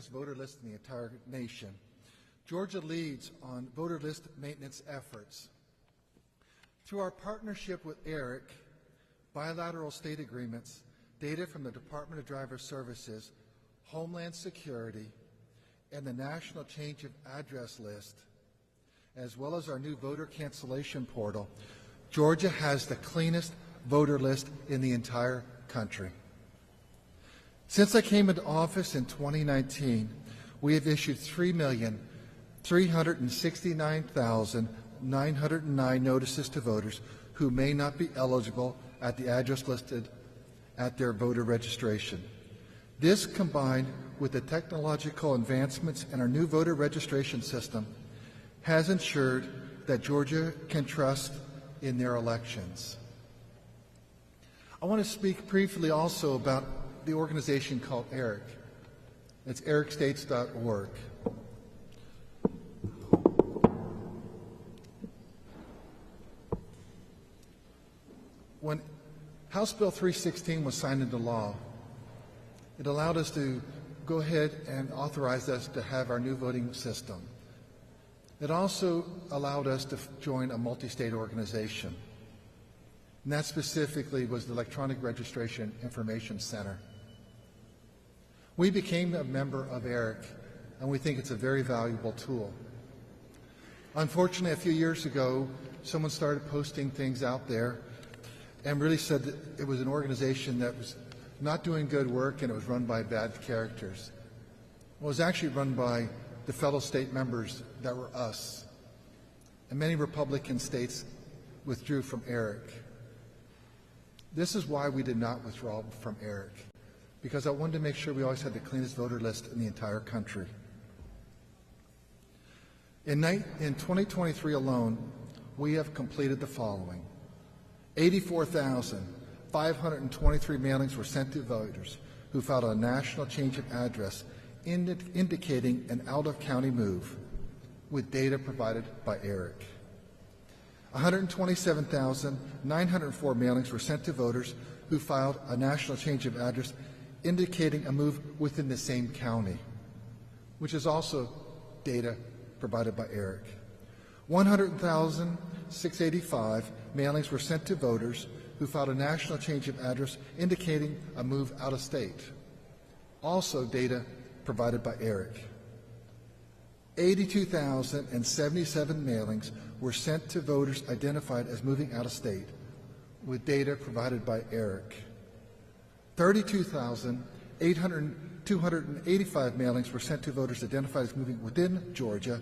cleanest voter list in the entire nation. Georgia leads on voter list maintenance efforts. Through our partnership with ERIC, bilateral state agreements, data from the Department of Driver Services, Homeland Security, and the National Change of Address List, as well as our new voter cancellation portal, Georgia has the cleanest voter list in the entire country. Since I came into office in 2019, we have issued 3,369,909 notices to voters who may not be eligible at the address listed at their voter registration. This, combined with the technological advancements in our new voter registration system, has ensured that Georgia can trust in their elections. I want to speak briefly also about the organization called ERIC. It's ericstates.org. When House Bill 316 was signed into law, it allowed us to go ahead and authorize us to have our new voting system. It also allowed us to join a multi-state organization, and that specifically was the Electronic Registration Information Center. We became a member of ERIC, and we think it's a very valuable tool. Unfortunately, a few years ago, someone started posting things out there and really said that it was an organization that was not doing good work and it was run by bad characters. It was actually run by the fellow state members that were us. And many Republican states withdrew from ERIC. This is why we did not withdraw from ERIC, because I wanted to make sure we always had the cleanest voter list in the entire country. In 2023 alone, we have completed the following. 84,523 mailings were sent to voters who filed a national change of address indicating an out-of-county move with data provided by ERIC. 127,904 mailings were sent to voters who filed a national change of address indicating a move within the same county, which is also data provided by ERIC. 100,685 mailings were sent to voters who filed a national change of address indicating a move out of state, also data provided by ERIC. 82,077 mailings were sent to voters identified as moving out of state, with data provided by ERIC. 32,285 mailings were sent to voters identified as moving within Georgia,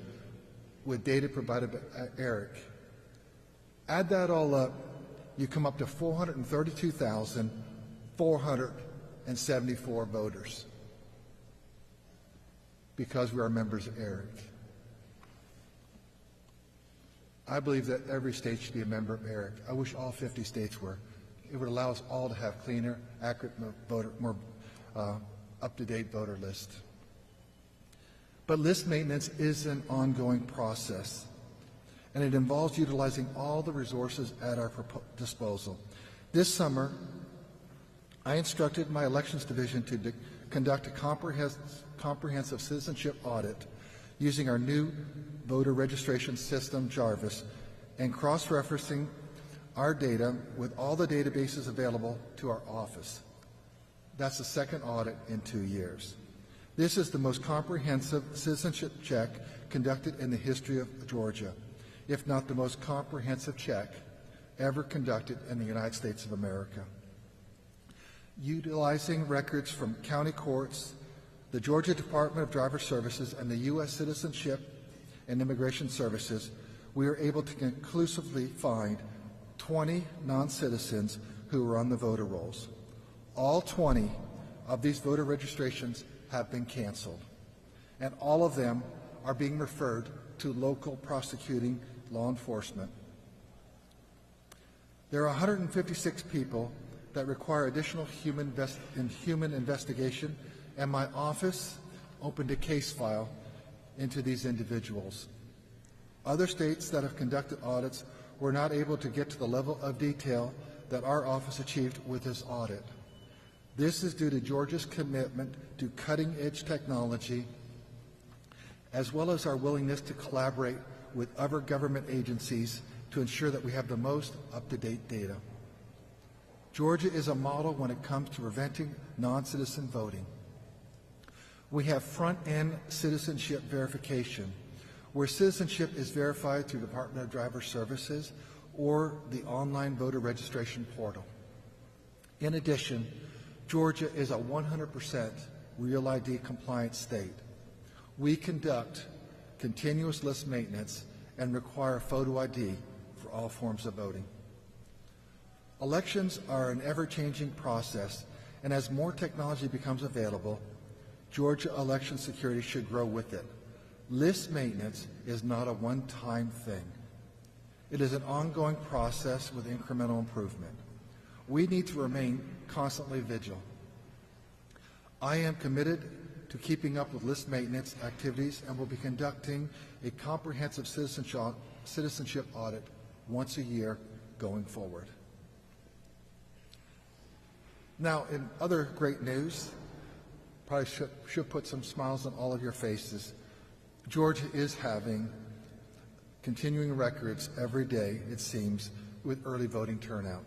with data provided by ERIC. Add that all up, you come up to 432,474 voters, because we are members of ERIC. I believe that every state should be a member of ERIC. I wish all 50 states were. It would allow us all to have cleaner, accurate, more up-to-date voter list. But list maintenance is an ongoing process, and it involves utilizing all the resources at our disposal. This summer, I instructed my elections division to conduct a comprehensive citizenship audit using our new voter registration system, Jarvis, and cross-referencing our data with all the databases available to our office. That's the second audit in 2 years. This is the most comprehensive citizenship check conducted in the history of Georgia, if not the most comprehensive check ever conducted in the United States of America. Utilizing records from county courts, the Georgia Department of Driver Services, and the U.S. Citizenship and Immigration Services, we were able to conclusively find 20 non-citizens who were on the voter rolls. All 20 of these voter registrations have been canceled, and all of them are being referred to local prosecuting law enforcement. There are 156 people that require additional human investigation, and my office opened a case file into these individuals. Other states that have conducted audits were not able to get to the level of detail that our office achieved with this audit. This is due to Georgia's commitment to cutting-edge technology, as well as our willingness to collaborate with other government agencies to ensure that we have the most up-to-date data. Georgia is a model when it comes to preventing non-citizen voting. We have front-end citizenship verification, where citizenship is verified through the Department of Driver Services or the online voter registration portal. In addition, Georgia is a 100% Real ID compliant state. We conduct continuous list maintenance and require photo ID for all forms of voting. Elections are an ever-changing process, and as more technology becomes available, Georgia election security should grow with it. List maintenance is not a one-time thing. It is an ongoing process with incremental improvement. We need to remain constantly vigilant. I am committed to keeping up with list maintenance activities and will be conducting a comprehensive citizenship audit once a year going forward. Now, in other great news, probably should put some smiles on all of your faces, Georgia is having continuing records every day, it seems, with early voting turnout.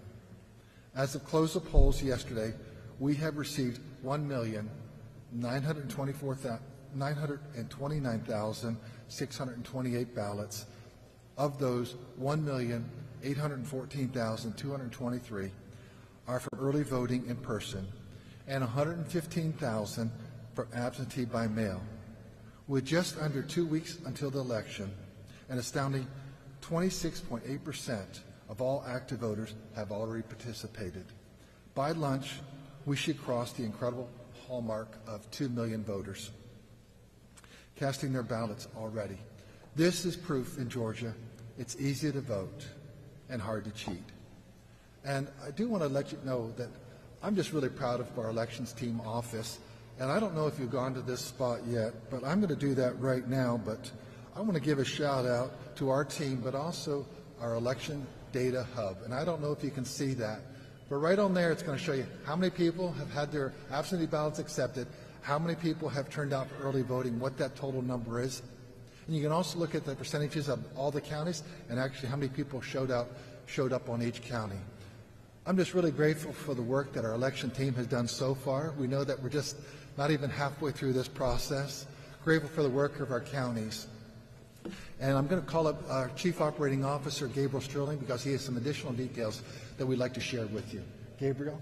As of close of polls yesterday, we have received 1,929,628 ballots. Of those, 1,814,223 are for early voting in person, and 115,000 for absentee by mail. With just under 2 weeks until the election, an astounding 26.8% of all active voters have already participated. By lunch, we should cross the incredible hallmark of 2 million voters casting their ballots already. This is proof in Georgia it's easy to vote and hard to cheat. And I do want to let you know that I'm just really proud of our elections team office. And I don't know if you've gone to this spot yet, but I'm going to do that right now. But I want to give a shout out to our team, but also our election data hub. And I don't know if you can see that, but right on there it's going to show you how many people have had their absentee ballots accepted, how many people have turned out for early voting, what that total number is. And you can also look at the percentages of all the counties and actually how many people showed up on each county. I'm just really grateful for the work that our election team has done so far. We know that we're just not even halfway through this process. Grateful for the work of our counties. And I'm going to call up our Chief Operating Officer, Gabriel Sterling, because he has some additional details that we'd like to share with you. Gabriel?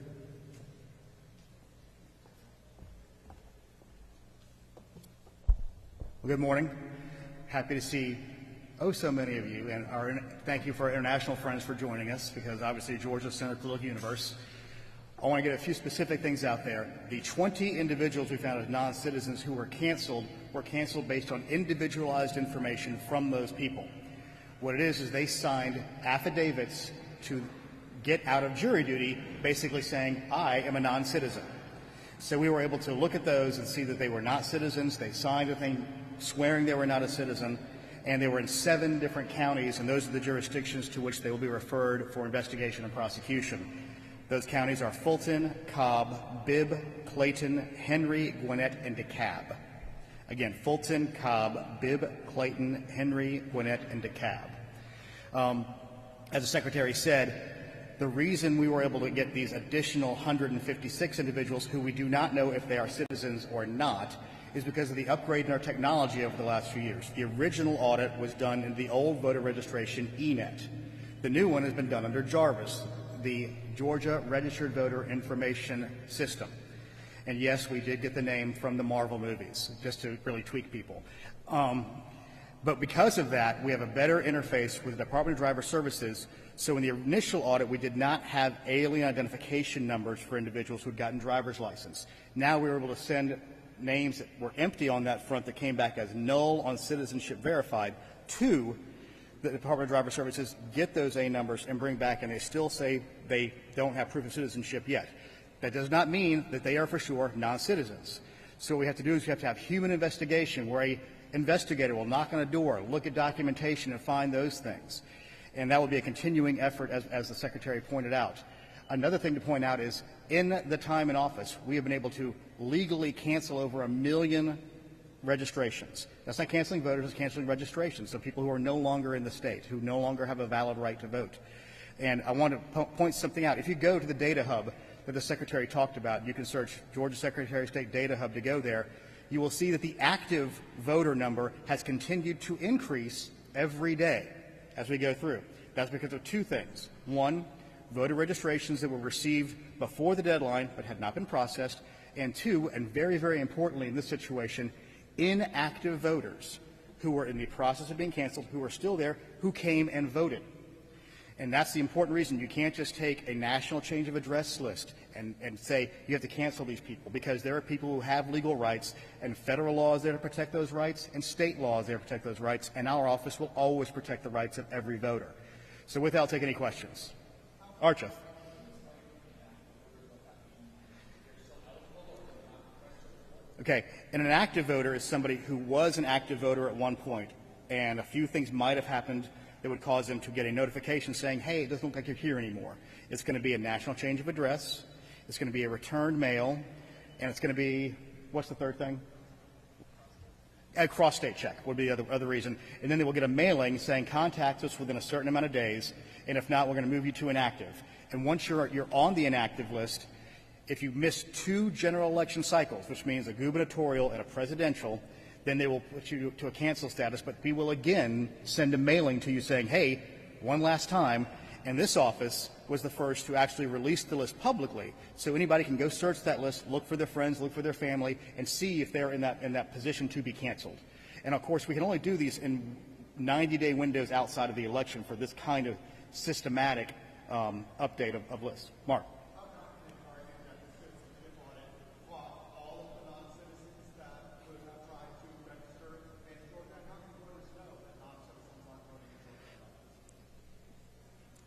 Well, good morning. Happy to see so many of you, and thank you for our international friends for joining us, because obviously Georgia's center to the universe. I want to get a few specific things out there. The 20 individuals we found as non-citizens who were canceled based on individualized information from those people. What it is they signed affidavits to get out of jury duty, basically saying, I am a non-citizen. So we were able to look at those and see that they were not citizens. They signed a thing swearing they were not a citizen, and they were in 7 different counties, and those are the jurisdictions to which they will be referred for investigation and prosecution. Those counties are Fulton, Cobb, Bibb, Clayton, Henry, Gwinnett, and DeKalb. Again, Fulton, Cobb, Bibb, Clayton, Henry, Gwinnett, and DeKalb. As the Secretary said, the reason we were able to get these additional 156 individuals who we do not know if they are citizens or not is because of the upgrade in our technology over the last few years. The original audit was done in the old voter registration ENET. The new one has been done under Jarvis, the Georgia Registered Voter Information System. And yes, we did get the name from the Marvel movies, just to really tweak people. But because of that, we have a better interface with the Department of Driver Services. So in the initial audit, we did not have alien identification numbers for individuals who had gotten driver's license. Now we were able to send names that were empty on that front that came back as null on citizenship verified to the Department of Driver Services, get those A numbers and bring back, and they still say they don't have proof of citizenship yet. That does not mean that they are for sure non-citizens. So what we have to do is we have to have human investigation where a investigator will knock on a door, look at documentation, and find those things. And that will be a continuing effort, as the Secretary pointed out. Another thing to point out is in the time in office, we have been able to legally cancel over 1 million registrations. That's not canceling voters, it's canceling registrations. So people who are no longer in the state, who no longer have a valid right to vote. And I want to point something out. If you go to the data hub that the Secretary talked about, you can search Georgia Secretary of State Data Hub to go there. You will see that the active voter number has continued to increase every day as we go through. That's because of two things. One, voter registrations that were received before the deadline but had not been processed. And two, and very, very importantly in this situation, inactive voters who were in the process of being canceled, who are still there, who came and voted. And that's the important reason. You can't just take a national change of address list and say you have to cancel these people, because there are people who have legal rights, and federal law is there to protect those rights, and state law is there to protect those rights, and our office will always protect the rights of every voter. So with that, I'll take any questions. Archif. Okay, and an active voter is somebody who was an active voter at one point, and a few things might have happened that would cause them to get a notification saying, hey, it doesn't look like you're here anymore. It's going to be a national change of address, it's going to be a returned mail, and it's going to be, what's the third thing? A cross-state check would be the other reason. And then they will get a mailing saying, contact us within a certain amount of days, and if not, we're going to move you to inactive. And once you're on the inactive list, if you miss 2 general election cycles, which means a gubernatorial and a presidential, then they will put you to a cancel status, but we will again send a mailing to you saying, hey, one last time. And this office was the first to actually release the list publicly, so anybody can go search that list, look for their friends, look for their family, and see if they're in that position to be canceled. And of course, we can only do these in 90-day windows outside of the election for this kind of systematic update of lists. Mark.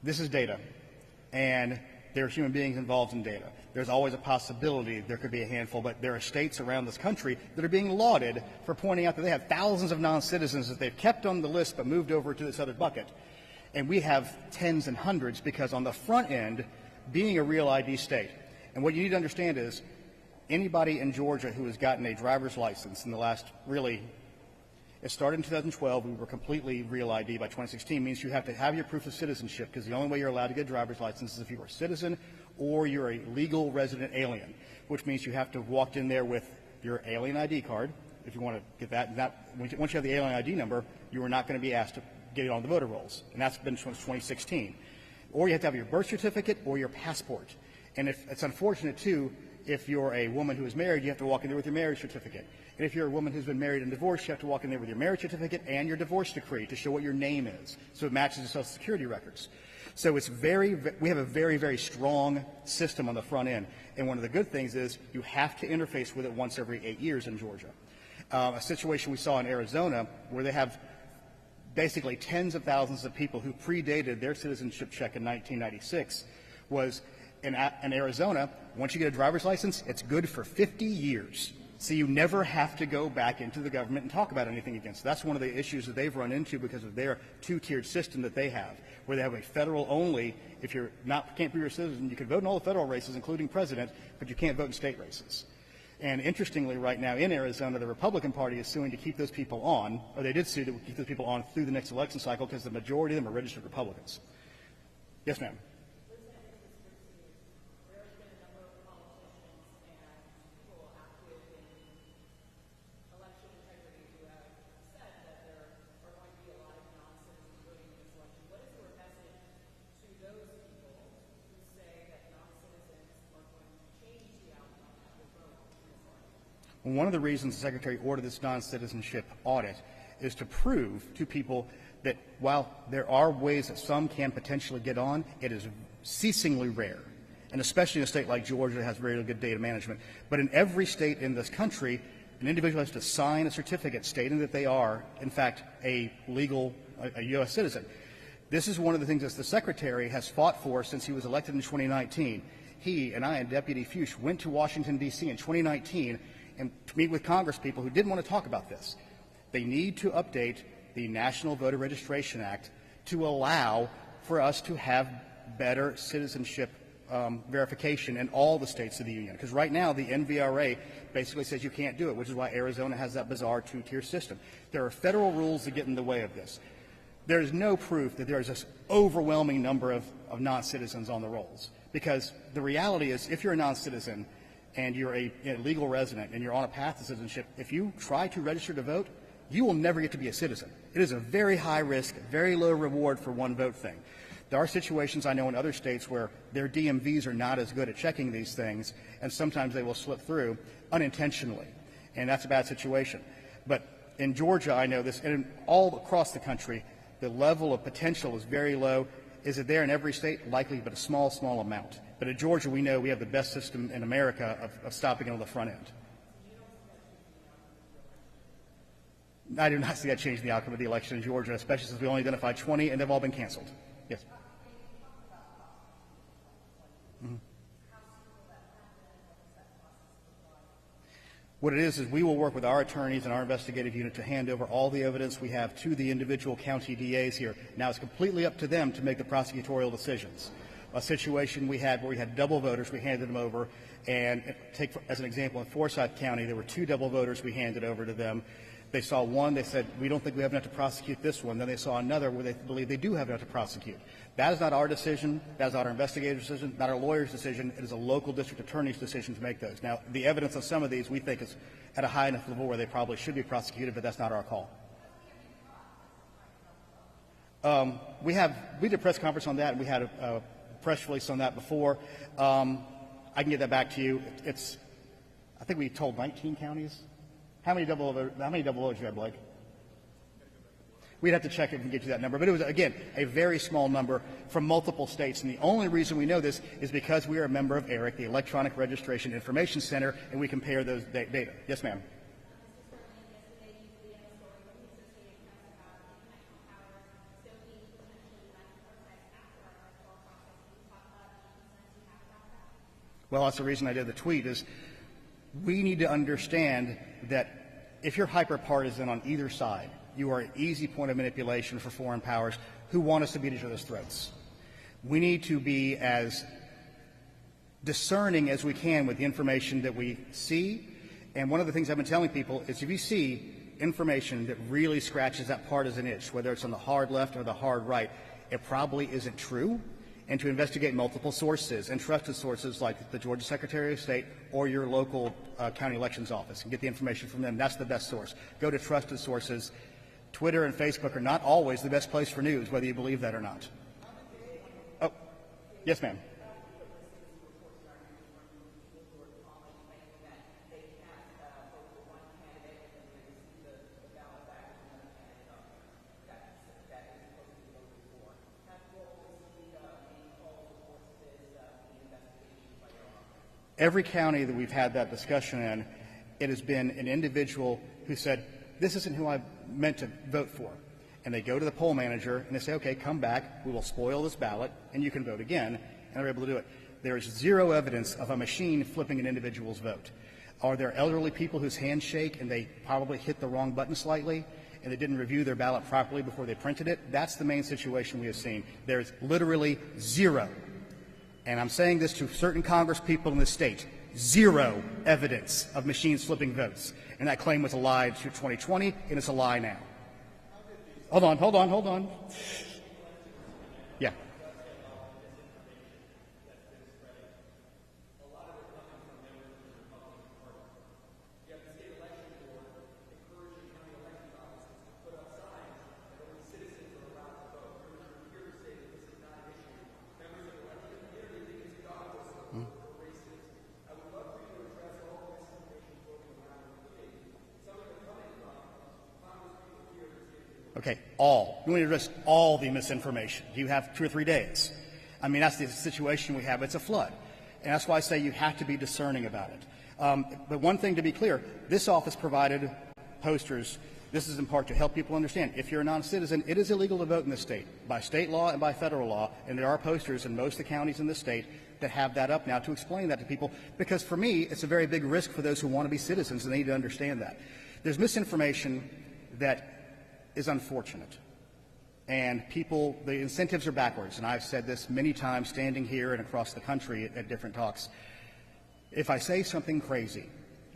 This is data, and there are human beings involved in data. There's always a possibility there could be a handful, but there are states around this country that are being lauded for pointing out that they have thousands of non-citizens that they've kept on the list but moved over to this other bucket. And we have tens and hundreds because on the front end, being a real ID state, and what you need to understand is anybody in Georgia who has gotten a driver's license in the last it started in 2012. We were completely real ID by 2016. Means you have to have your proof of citizenship, because the only way you're allowed to get a driver's license is if you're a citizen or you're a legal resident alien, which means you have to have walked in there with your alien ID card if you want to get that. Once you have the alien ID number, you are not going to be asked to get it on the voter rolls, and that's been since 2016. Or you have to have your birth certificate or your passport. And if it's unfortunate too, if you're a woman who is married, you have to walk in there with your marriage certificate. And if you're a woman who's been married and divorced, you have to walk in there with your marriage certificate and your divorce decree to show what your name is, so it matches the Social Security records. So we have a very, very strong system on the front end. And one of the good things is you have to interface with it once every 8 years in Georgia. A situation we saw in Arizona where they have basically tens of thousands of people who predated their citizenship check in 1996 was in Arizona. Once you get a driver's license, it's good for 50 years. So you never have to go back into the government and talk about anything again. So that's one of the issues that they've run into because of their two-tiered system that they have, where they have a federal only. If you're can't be a citizen, you can vote in all the federal races, including president, but you can't vote in state races. And interestingly, right now in Arizona, the Republican Party is suing to keep those people on, or they did sue to keep those people on through the next election cycle because the majority of them are registered Republicans. Yes, ma'am. One of the reasons the Secretary ordered this non-citizenship audit is to prove to people that while there are ways that some can potentially get on, it is ceasingly rare, and especially in a state like Georgia that has very good data management. But in every state in this country, an individual has to sign a certificate stating that they are, in fact, a U.S. citizen. This is one of the things that the Secretary has fought for since he was elected in 2019. He and I and Deputy Fuchs went to Washington, D.C. in 2019 and to meet with Congress people who didn't want to talk about this. They need to update the National Voter Registration Act to allow for us to have better citizenship verification in all the states of the union. Because right now, the NVRA basically says you can't do it, which is why Arizona has that bizarre two-tier system. There are federal rules that get in the way of this. There is no proof that there is this overwhelming number of non-citizens on the rolls. Because the reality is, if you're a non-citizen and you're a legal resident and you're on a path to citizenship, if you try to register to vote, you will never get to be a citizen. It is a very high risk, very low reward for one vote thing. There are situations I know in other states where their DMVs are not as good at checking these things, and sometimes they will slip through unintentionally, and that's a bad situation. But in Georgia, I know this, and all across the country, the level of potential is very low. Is it there in every state? Likely, but a small, small amount. But in Georgia, we know we have the best system in America of stopping it on the front end. I do not see that changing the outcome of the election in Georgia, especially since we only identified 20 and they've all been canceled. Yes. Mm-hmm. What it is we will work with our attorneys and our investigative unit to hand over all the evidence we have to the individual county DAs here. Now it's completely up to them to make the prosecutorial decisions. A situation we had where we had double voters, we handed them over, and take as an example in Forsyth County, there were 2 double voters we handed over to them. They saw one, they said, we don't think we have enough to prosecute this one. Then they saw another where they believe they do have enough to prosecute. That is not our decision. That is not our investigator's decision, not our lawyer's decision. It is a local district attorney's decision to make those. Now, the evidence of some of these we think is at a high enough level where they probably should be prosecuted, but that's not our call. We did a press conference on that, and we had a press release on that before. I can get that back to you. I think we told 19 counties. How many double votes do you have, Blake? We'd have to check it and get you that number. But it was, again, a very small number from multiple states. And the only reason we know this is because we are a member of ERIC, the Electronic Registration Information Center, and we compare those data. Yes, ma'am. Well, that's the reason I did the tweet is we need to understand that if you're hyper-partisan on either side, you are an easy point of manipulation for foreign powers who want us to beat each other's throats. We need to be as discerning as we can with the information that we see. And one of the things I've been telling people is if you see information that really scratches that partisan itch, whether it's on the hard left or the hard right, it probably isn't true. And to investigate multiple sources and trusted sources like the Georgia Secretary of State or your local county elections office and get the information from them. That's the best source. Go to trusted sources. Twitter and Facebook are not always the best place for news, whether you believe that or not. Oh, yes, ma'am. Every county that we've had that discussion in, it has been an individual who said, this isn't who I meant to vote for. And they go to the poll manager and they say, okay, come back, we will spoil this ballot, and you can vote again, and they're able to do it. There is zero evidence of a machine flipping an individual's vote. Are there elderly people whose hands shake and they probably hit the wrong button slightly and they didn't review their ballot properly before they printed it? That's the main situation we have seen. There's literally zero. And I'm saying this to certain Congress people in the state, zero evidence of machines flipping votes. And that claim was a lie to 2020, and it's a lie now. Hold on. Yeah. Okay, all. You want to address all the misinformation. You have 2 or 3 days. I mean, that's the situation we have. It's a flood. And that's why I say you have to be discerning about it. But one thing to be clear, this office provided posters. This is in part to help people understand. If you're a non-citizen, it is illegal to vote in this state by state law and by federal law. And there are posters in most of the counties in the state that have that up now to explain that to people. Because for me, it's a very big risk for those who want to be citizens, and they need to understand that. There's misinformation that is unfortunate. And people, the incentives are backwards. And I've said this many times standing here and across the country at different talks. If I say something crazy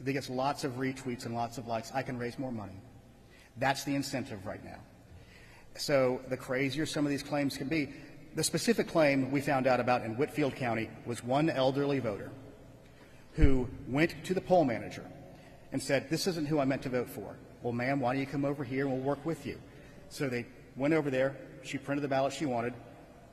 that gets lots of retweets and lots of likes, I can raise more money. That's the incentive right now. So the crazier some of these claims can be, the specific claim we found out about in Whitfield County was one elderly voter who went to the poll manager and said, "This isn't who I meant to vote for." "Well, ma'am, why don't you come over here and we'll work with you?" So they went over there. She printed the ballot she wanted.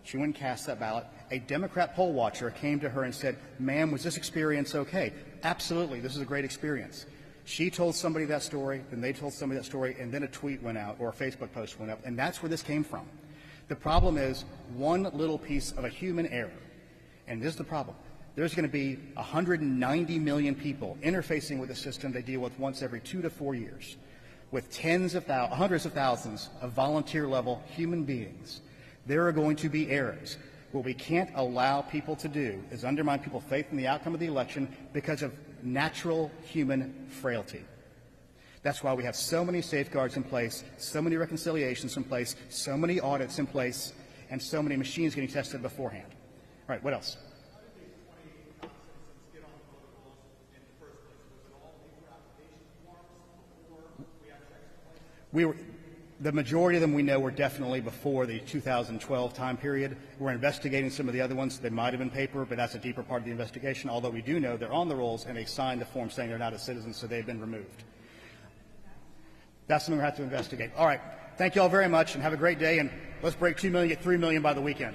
She went and cast that ballot. A Democrat poll watcher came to her and said, "Ma'am, was this experience okay?" "Absolutely, this is a great experience." She told somebody that story, then they told somebody that story, and then a tweet went out or a Facebook post went up, and that's where this came from. The problem is one little piece of a human error, and this is the problem. There's going to be 190 million people interfacing with a system they deal with once every 2 to 4 years, with hundreds of thousands of volunteer-level human beings. There are going to be errors. What we can't allow people to do is undermine people's faith in the outcome of the election because of natural human frailty. That's why we have so many safeguards in place, so many reconciliations in place, so many audits in place, and so many machines getting tested beforehand. All right, what else? The majority of them we know were definitely before the 2012 time period. We're investigating some of the other ones. They might have been paper, but that's a deeper part of the investigation, although we do know they're on the rolls and they signed the form saying they're not a citizen, so they've been removed. That's something we have to investigate. All right. Thank you all very much and have a great day, and let's break 2 million, get 3 million by the weekend.